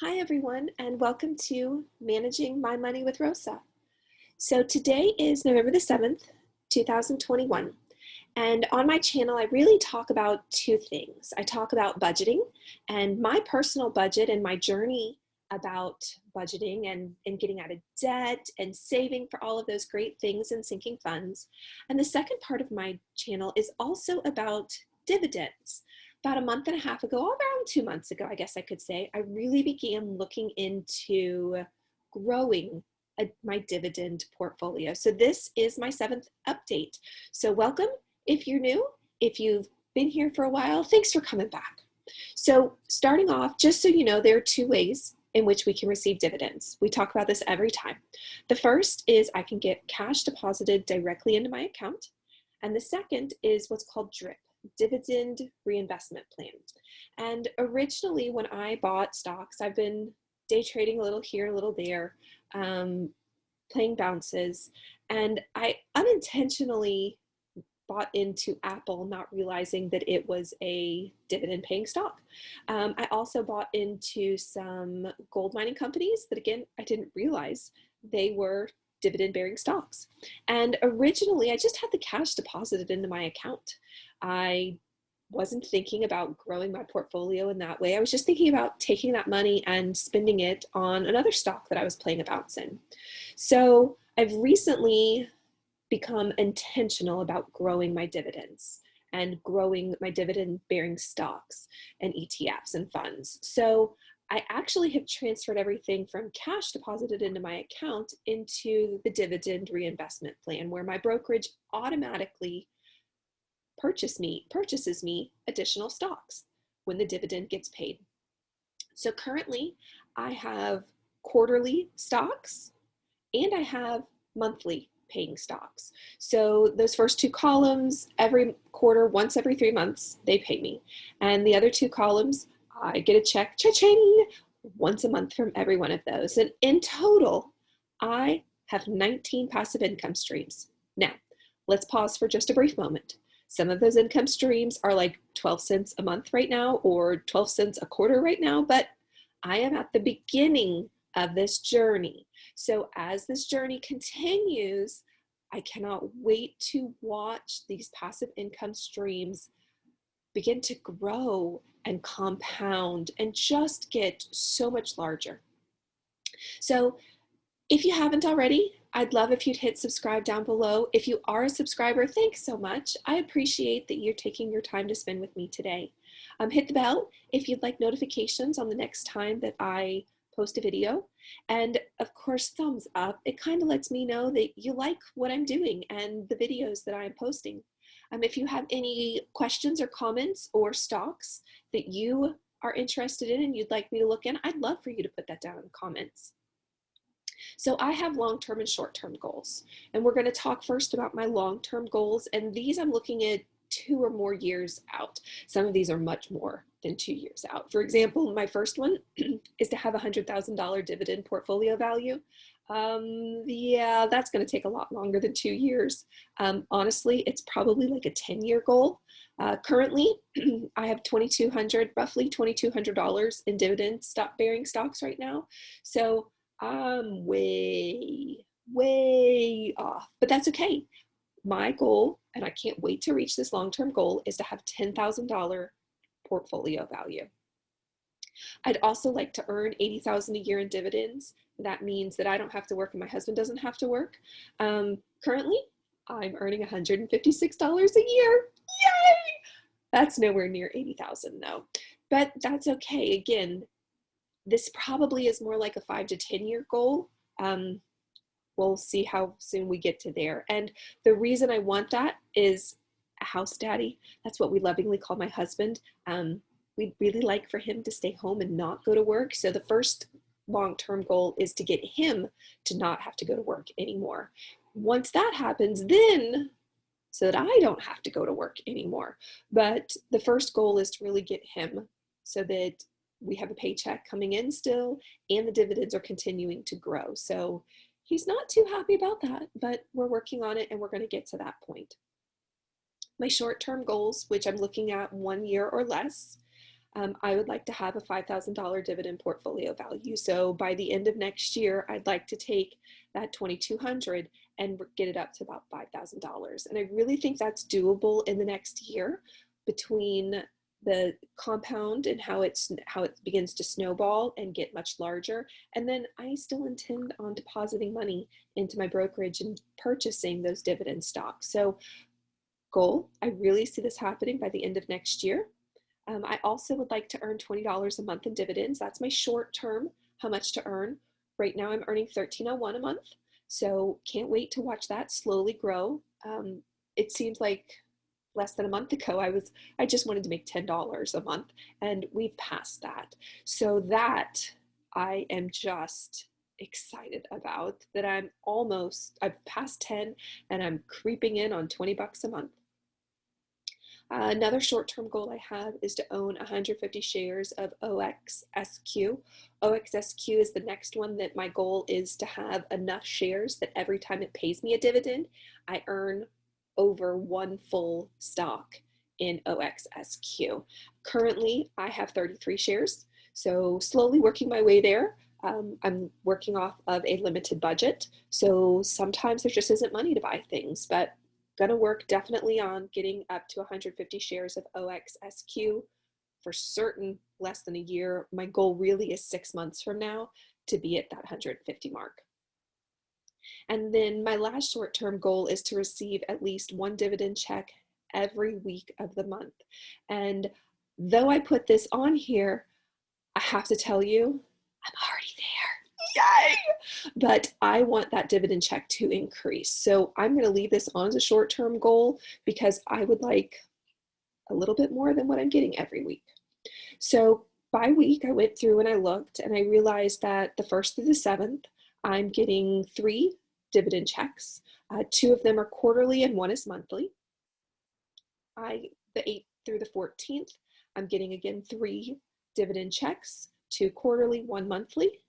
Hi everyone, and welcome to Managing My Money with Rosa. So today is November the 7th, 2021, and on my channel I really talk about two things. I talk about budgeting and my personal budget and my journey about budgeting and getting out of debt and saving for all of those great things and sinking funds. And the second part of my channel is also about dividends. About a month and a half ago, around 2 months ago, I guess I could say, I really began looking into growing my dividend portfolio. So this is my 7th update. So welcome if you're new. If you've been here for a while, thanks for coming back. So starting off, just so you know, there are two ways in which we can receive dividends. We talk about this every time. The first is I can get cash deposited directly into my account. And the second is what's called DRIP, Dividend Reinvestment Plan. And originally when I bought stocks, I've been day trading a little here, a little there, playing bounces, and I unintentionally bought into Apple, not realizing that it was a dividend paying stock. I also bought into some gold mining companies that, again, I didn't realize they were dividend bearing stocks. And originally I just had the cash deposited into my account. I wasn't thinking about growing my portfolio in that way. I was just thinking about taking that money and spending it on another stock that I was playing a bounce in. So I've recently become intentional about growing my dividends and growing my dividend bearing stocks and ETFs and funds. So I actually have transferred everything from cash deposited into my account into the dividend reinvestment plan, where my brokerage automatically purchases me additional stocks when the dividend gets paid. So currently I have quarterly stocks and I have monthly paying stocks. So those first two columns, every quarter, once every 3 months, they pay me. And the other two columns, I get a check, cha-ching, once a month from every one of those. And in total, I have 19 passive income streams. Now, let's pause for just a brief moment. Some of those income streams are like 12 cents a month right now or 12 cents a quarter right now, but I am at the beginning of this journey. So as this journey continues, I cannot wait to watch these passive income streams begin to grow and compound and just get so much larger. So if you haven't already, I'd love if you'd hit subscribe down below. If you are a subscriber, thanks so much. I appreciate that you're taking your time to spend with me today. Hit the bell if you'd like notifications on the next time that I post a video. And of course, thumbs up. It kind of lets me know that you like what I'm doing and the videos that I'm posting. If you have any questions or comments or stocks that you are interested in and you'd like me to look in, I'd love for you to put that down in the comments. So I have long-term and short-term goals, and we're going to talk first about my long-term goals, and these I'm looking at 2 or more years out. Some of these are much more than 2 years out. For example, my first one is to have a $100,000 dividend portfolio value. Yeah, that's going to take a lot longer than 2 years. Honestly, it's probably like a 10-year goal. Currently, I have roughly $2,200 in dividend stock-bearing stocks right now. So I'm way off, but that's okay. My goal, and I can't wait to reach this long-term goal, is to have $10,000 portfolio value. I'd also like to earn $80,000 a year in dividends. That means that I don't have to work and my husband doesn't have to work. Currently, I'm earning $156 a year. Yay! That's nowhere near $80,000 though, but that's okay. Again, this probably is more like a 5 to 10 year goal. We'll see how soon we get to there. And the reason I want that is a house daddy. That's what we lovingly call my husband. We'd really like for him to stay home and not go to work. So the first long-term goal is to get him to not have to go to work anymore. Once that happens, then so that I don't have to go to work anymore. But the first goal is to really get him so that we have a paycheck coming in still and the dividends are continuing to grow. So he's not too happy about that, but we're working on it and we're going to get to that point. My short-term goals, which I'm looking at 1 year or less, I would like to have a $5,000 dividend portfolio value. So by the end of next year, I'd like to take that 2,200 and get it up to about $5,000. And I really think that's doable in the next year between the compound and how it begins to snowball and get much larger. And then I still intend on depositing money into my brokerage and purchasing those dividend stocks. So goal, I really see this happening by the end of next year. I also would like to earn $20 a month in dividends. That's my short term, how much to earn. Right now I'm earning $13.01 a month. So can't wait to watch that slowly grow. It seems like less than a month ago, I just wanted to make $10 a month, and we've passed that. So that I am just excited about, that I've passed 10 and I'm creeping in on 20 bucks a month. Another short-term goal I have is to own 150 shares of OXSQ. OXSQ is the next one that my goal is to have enough shares that every time it pays me a dividend, I earn over one full stock in OXSQ. Currently, I have 33 shares, so slowly working my way there. I'm working off of a limited budget, so sometimes there just isn't money to buy things, but gonna work definitely on getting up to 150 shares of OXSQ for certain less than a year. My goal really is 6 months from now to be at that 150 mark. And then my last short-term goal is to receive at least one dividend check every week of the month. And though I put this on here, I have to tell you, I'm already there. Yay! But I want that dividend check to increase. So I'm going to leave this on as a short-term goal because I would like a little bit more than what I'm getting every week. So by week, I went through and I looked and I realized that the 1st through the 7th, I'm getting 3 dividend checks. 2 of them are quarterly and 1 is monthly. The 8th through the 14th, I'm getting again 3 dividend checks, 2 quarterly, 1 monthly.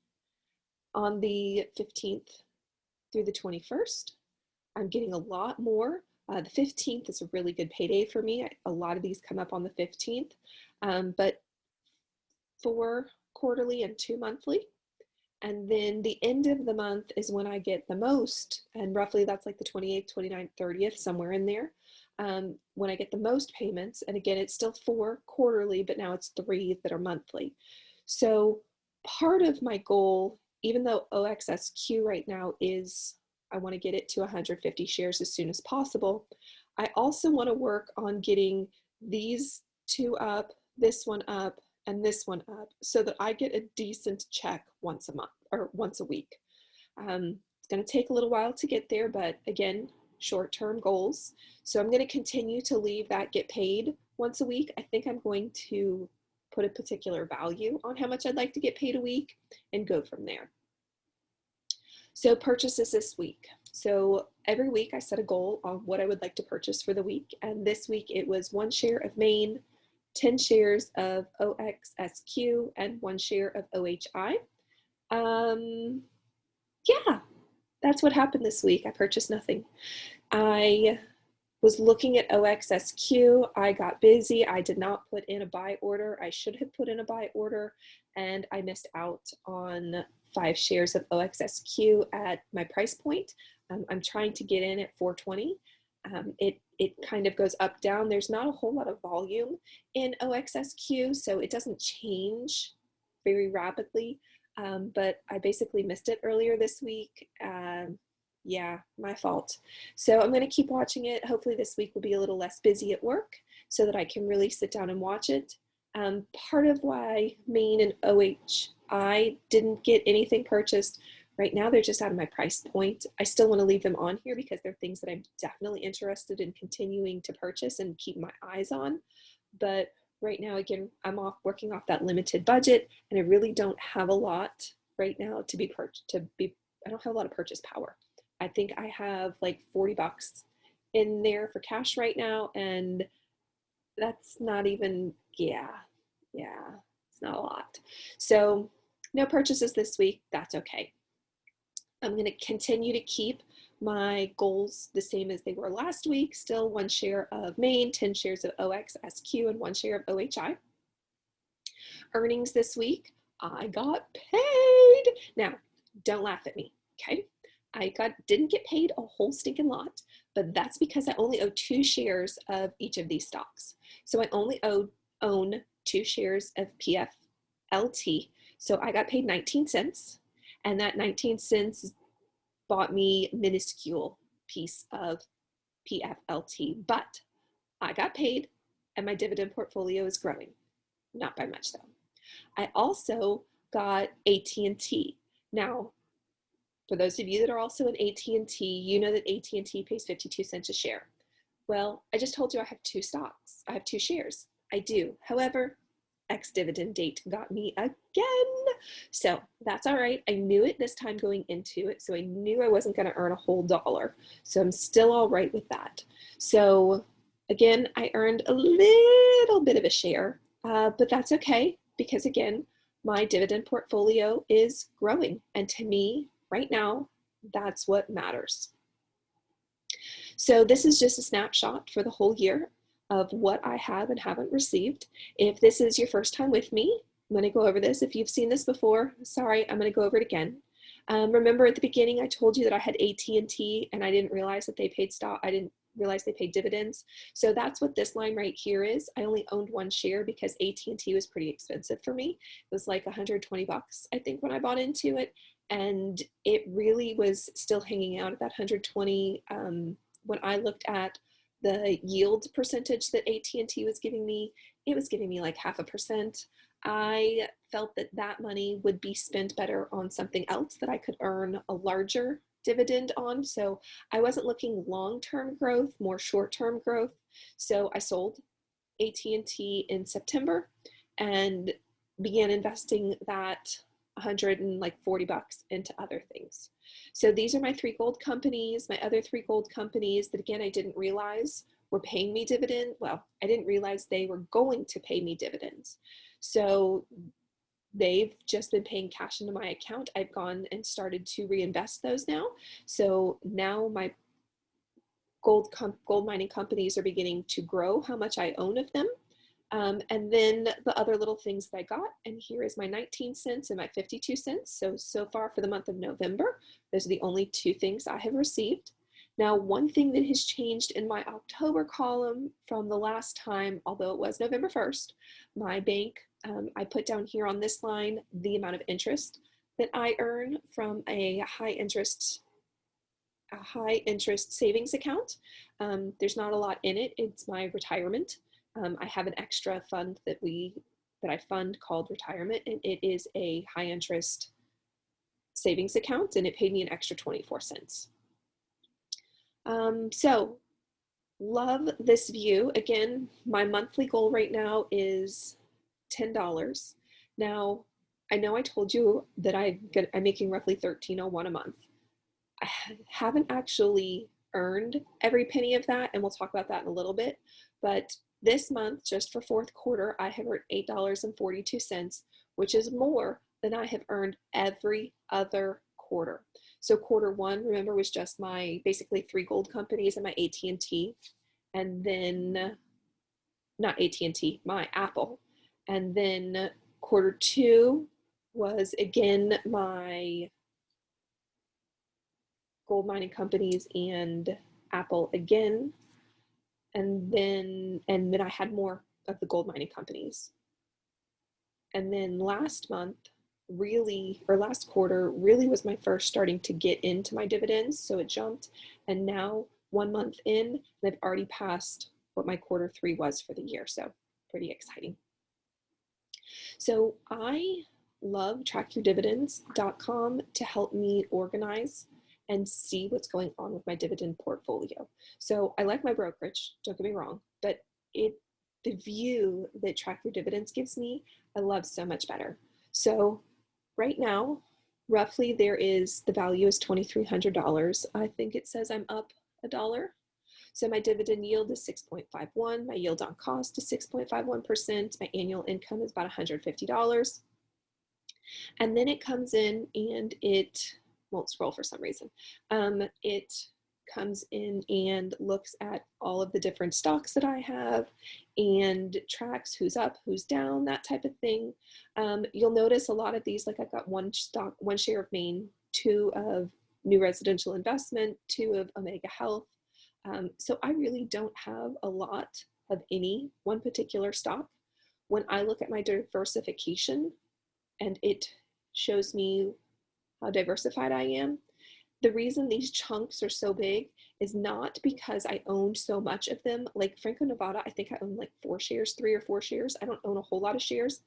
On the 15th through the 21st, I'm getting a lot more. The 15th is a really good payday for me. A lot of these come up on the 15th, but 4 quarterly and 2 monthly. And then the end of the month is when I get the most, and roughly that's like the 28th, 29th, 30th, somewhere in there, when I get the most payments. And again, it's still 4 quarterly, but now it's 3 that are monthly. So part of my goal, even though OXSQ right now is, I want to get it to 150 shares as soon as possible, I also want to work on getting these 2 up, this one up, and this one up so that I get a decent check once a month or once a week. It's going to take a little while to get there, but again, short-term goals. So I'm going to continue to leave that get paid once a week. I think I'm going to put a particular value on how much I'd like to get paid a week and go from there. So purchases this week. So every week I set a goal on what I would like to purchase for the week. And this week it was 1 share of Maine, 10 shares of OXSQ, and 1 share of OHI. Yeah, that's what happened this week. I purchased nothing. I was looking at OXSQ. I got busy. I did not put in a buy order. I should have put in a buy order, and I missed out on 5 shares of OXSQ at my price point. I'm trying to get in at 420. It kind of goes up, down. There's not a whole lot of volume in OXSQ, so it doesn't change very rapidly, but I basically missed it earlier this week. Yeah, my fault. So I'm going to keep watching it. Hopefully this week will be a little less busy at work so that I can really sit down and watch it. Part of why Maine and OHI didn't get anything purchased right now, they're just out of my price point. I still want to leave them on here because they're things that I'm definitely interested in continuing to purchase and keep my eyes on. But right now, again, I'm working off that limited budget, and I really don't have a lot right now to be I don't have a lot of purchase power. I think I have like 40 bucks in there for cash right now, and that's not even, yeah, it's not a lot. So no purchases this week, that's okay. I'm going to continue to keep my goals the same as they were last week. Still 1 share of Maine, 10 shares of OXSQ, and 1 share of OHI. earnings this week, I got paid. Now, don't laugh at me, okay? Didn't get paid a whole stinking lot, but that's because I only owe 2 shares of each of these stocks. So I only own 2 shares of PFLT. So I got paid 19 cents, and that 19 cents bought me a minuscule piece of PFLT, but I got paid and my dividend portfolio is growing. Not by much though. I also got AT&T. Now, for those of you that are also in AT&T, you know that AT&T pays 52 cents a share. Well, I just told you I have 2 stocks. I have 2 shares. I do. However, ex-dividend date got me again. So that's all right. I knew it this time going into it. So I knew I wasn't going to earn a whole dollar. So I'm still all right with that. So again, I earned a little bit of a share, but that's okay because again, my dividend portfolio is growing. And to me, right now, that's what matters. So this is just a snapshot for the whole year of what I have and haven't received. If this is your first time with me, I'm going to go over this. If you've seen this before, sorry, I'm going to go over it again. Remember at the beginning, I told you that I had AT&T and I didn't realize that they paid stock. I didn't realize they paid dividends. So that's what this line right here is. I only owned 1 share because AT&T was pretty expensive for me. It was like 120 bucks, I think, when I bought into it. And it really was still hanging out at that 120. When I looked at the yield percentage that AT&T was giving me, it was giving me like 0.5%. I felt that that money would be spent better on something else that I could earn a larger dividend on. So I wasn't looking long-term growth, more short-term growth. So I sold AT&T in September and began investing that 140 bucks into other things. So these are my 3 gold companies, my other 3 gold companies that again I didn't realize were paying me dividend. Well, I didn't realize they were going to pay me dividends. So they've just been paying cash into my account. I've gone and started to reinvest those now. So now my gold mining companies are beginning to grow how much I own of them. And then the other little things that I got, and here is my 19 cents and my 52 cents. So far for the month of November, those are the only 2 things I have received. Now, one thing that has changed in my October column from the last time, although it was November 1st, my bank, I put down here on this line the amount of interest that I earn from a high interest savings account. There's not a lot in it. It's my retirement. I have an extra fund that I fund called retirement, and it is a high interest savings account, and it paid me an extra 24 cents. So love this view. Again, my monthly goal right now is $10. Now, I know I told you that I'm making roughly $13.01 a month. I haven't actually earned every penny of that, and we'll talk about that in a little bit, but this month, just for 4th quarter, I have earned $8.42, which is more than I have earned every other quarter. So quarter 1, remember, was just my basically 3 gold companies and my AT&T, and then not AT&T, my Apple. And then quarter 2 was again my gold mining companies and Apple again. And then I had more of the gold mining companies. And then last quarter really was my first starting to get into my dividends. So it jumped. And now 1 month in, I've already passed what my quarter 3 was for the year. So pretty exciting. So I love trackyourdividends.com to help me organize and see what's going on with my dividend portfolio. So I like my brokerage, don't get me wrong, but the view that Track Your Dividends gives me, I love so much better. So right now, roughly the value is $2,300. I think it says I'm up $1. So my dividend yield is 6.51. My yield on cost is 6.51%. My annual income is about $150. And then it comes in and it won't scroll for some reason. It comes in and looks at all of the different stocks that I have and tracks who's up, who's down, that type of thing. You'll notice a lot of these, like I've got one share of Maine, 2 of New Residential Investment, 2 of Omega Health. So I really don't have a lot of any one particular stock. When I look at my diversification and it shows me how diversified I am, the reason these chunks are so big is not because I own so much of them. Like Franco-Nevada, I think I own like 4 shares, 3 or 4 shares. I don't own a whole lot of shares.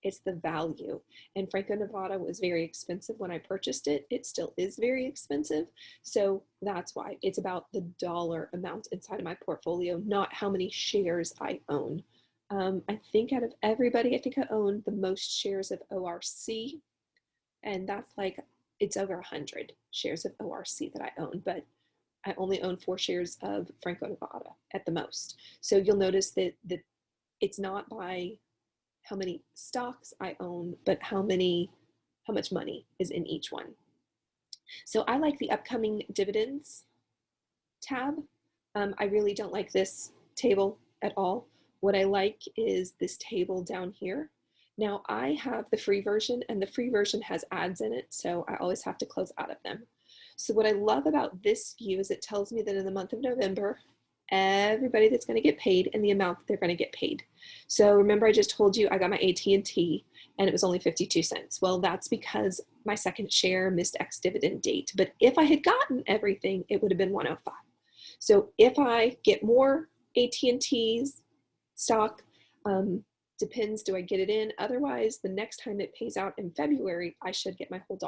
It's the value. And Franco-Nevada was very expensive when I purchased it. It still is very expensive. So that's why it's about the dollar amount inside of my portfolio, not how many shares I own. I think out of everybody, I think I own the most shares of ORC, and that's like, it's over 100 shares of ORC that I own, but I only own 4 shares of Franco-Nevada at the most. So you'll notice that it's not by how many stocks I own, but how much money is in each one. So I like the upcoming dividends tab. I really don't like this table at all. What I like is this table down here. Now I have the free version, and the free version has ads in it, so I always have to close out of them. So what I love about this view is it tells me that in the month of November, everybody that's going to get paid and the amount that they're going to get paid. So remember I just told you I got my AT&T and it was only 52 cents. Well, that's because my second share missed ex-dividend date. But if I had gotten everything, it would have been 105. So if I get more AT&T's stock, depends, do I get it in? Otherwise, the next time it pays out in February, I should get my whole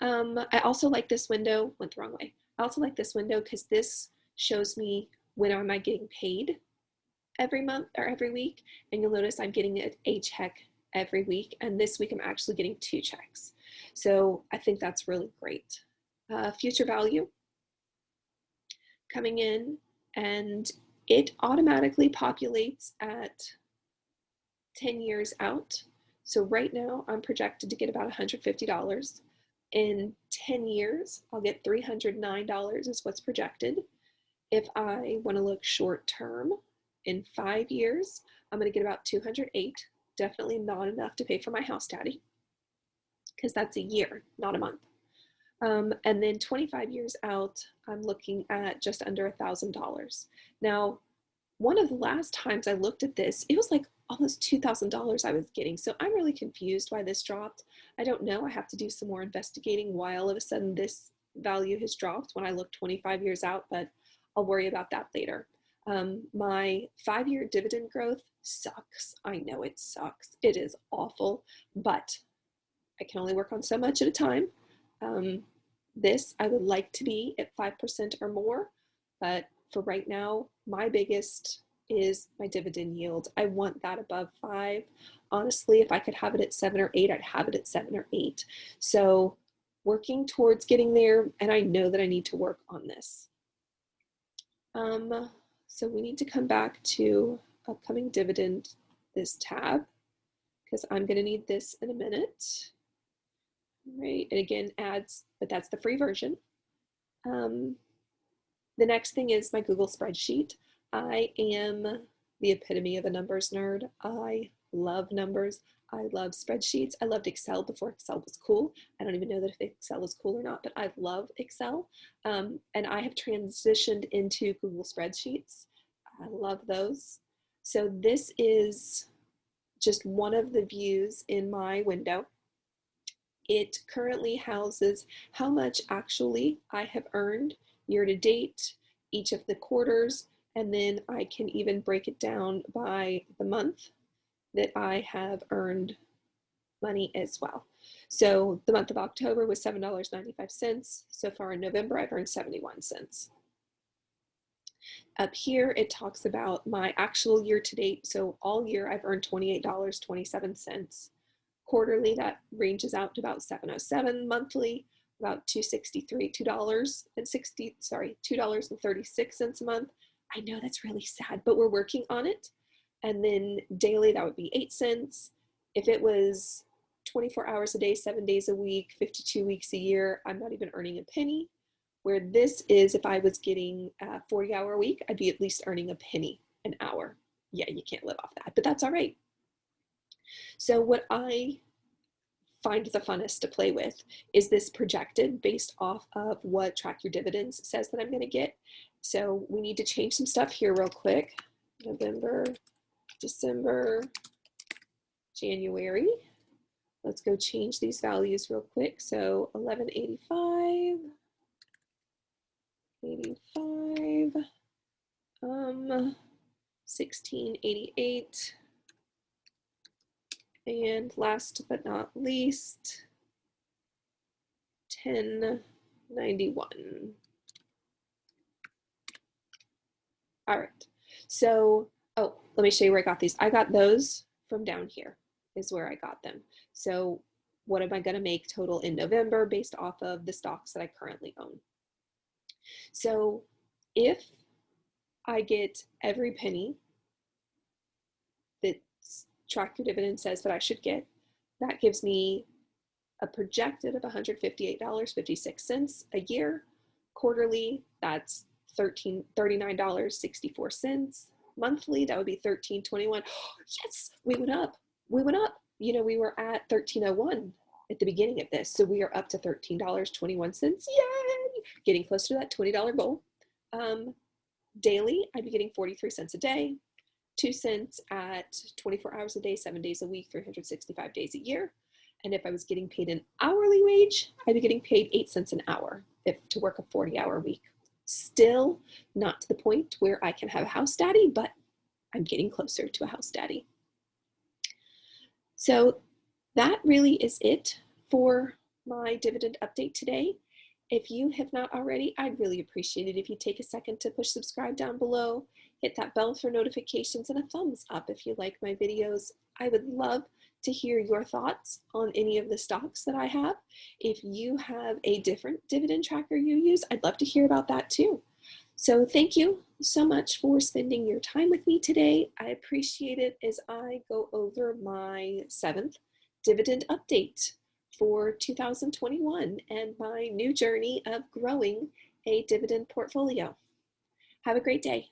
$1.05. I also like this window, went the wrong way. I also like this window because this shows me when am I getting paid every month or every week. And you'll notice I'm getting a check every week. And this week I'm actually getting 2 checks. So I think that's really great. Future value coming in, and it automatically populates at 10 years out. So right now I'm projected to get about $150. In 10 years, I'll get $309 is what's projected. If I want to look short term, in 5 years, I'm going to get about 208. Definitely not enough to pay for my house daddy, because that's a year, not a month. And then 25 years out, I'm looking at just under $1,000. Now, one of the last times I looked at this, it was like almost $2,000 I was getting. So I'm really confused why this dropped. I don't know. I have to do some more investigating why all of a sudden this value has dropped when I look 25 years out, but I'll worry about that later. My 5-year dividend growth sucks. I know it sucks. It is awful, but I can only work on so much at a time. This I would like to be at 5% or more, but for right now, my biggest is my dividend yield. I want that above 5. Honestly, if I could have it at 7 or 8, I'd have it at 7 or 8. So working towards getting there, and I know that I need to work on this. So we need to come back to upcoming dividend, this tab, because I'm going to need this in a minute. Right, and again, ads, but that's the free version. The next thing is my Google spreadsheet. I am the epitome of a numbers nerd. I love numbers. I love spreadsheets. I loved Excel before Excel was cool. I don't even know that if Excel is cool or not, but I love Excel. And I have transitioned into Google spreadsheets. I love those. So this is just one of the views in my window. It currently houses how much actually I have earned year to date, each of the quarters, and then I can even break it down by the month that I have earned money as well. So the month of October was $7.95. So far in November, I've earned 71 cents. Up here, it talks about my actual year to date. So all year, I've earned $28.27. Quarterly, that ranges out to about 707. Monthly, about $2.36 a month. I know that's really sad, but we're working on it. And then daily, that would be 8 cents. If it was 24 hours a day, 7 days a week, 52 weeks a year, I'm not even earning a penny. Where this is, if I was getting a 40-hour week, I'd be at least earning a penny an hour. Yeah, you can't live off that, but that's all right. So what I find the funnest to play with is this projected based off of what Track Your Dividends says that I'm going to get. So we need to change some stuff here real quick. November, December, January. Let's go change these values real quick. So 1185, 85, 1688, and last but not least, 1091. All right, so, oh, let me show you where I got these. I got those from down here is where I got them. So what am I gonna make total in November based off of the stocks that I currently own? So if I get every penny that Track Your Dividend says that I should get, that gives me a projected of $158.56 a year. Quarterly, that's $39.64. Monthly, that would be $13.21. Yes, we went up. We went up. You know, we were at $13.01 at the beginning of this, so we are up to $13.21. Yay! Getting close to that $20 goal. Daily, I'd be getting 43 cents a day, 2 cents at 24 hours a day, 7 days a week, 365 days a year. And if I was getting paid an hourly wage, I'd be getting paid 8 cents an hour to work a 40-hour week. Still not to the point where I can have a house daddy, but I'm getting closer to a house daddy. So that really is it for my dividend update today. If you have not already, I'd really appreciate it if you take a second to push subscribe down below, hit that bell for notifications, and a thumbs up if you like my videos. I would love to hear your thoughts on any of the stocks that I have. If you have a different dividend tracker you use, I'd love to hear about that too. So thank you so much for spending your time with me today. I appreciate it as I go over my 7th dividend update for 2021 and my new journey of growing a dividend portfolio. Have a great day.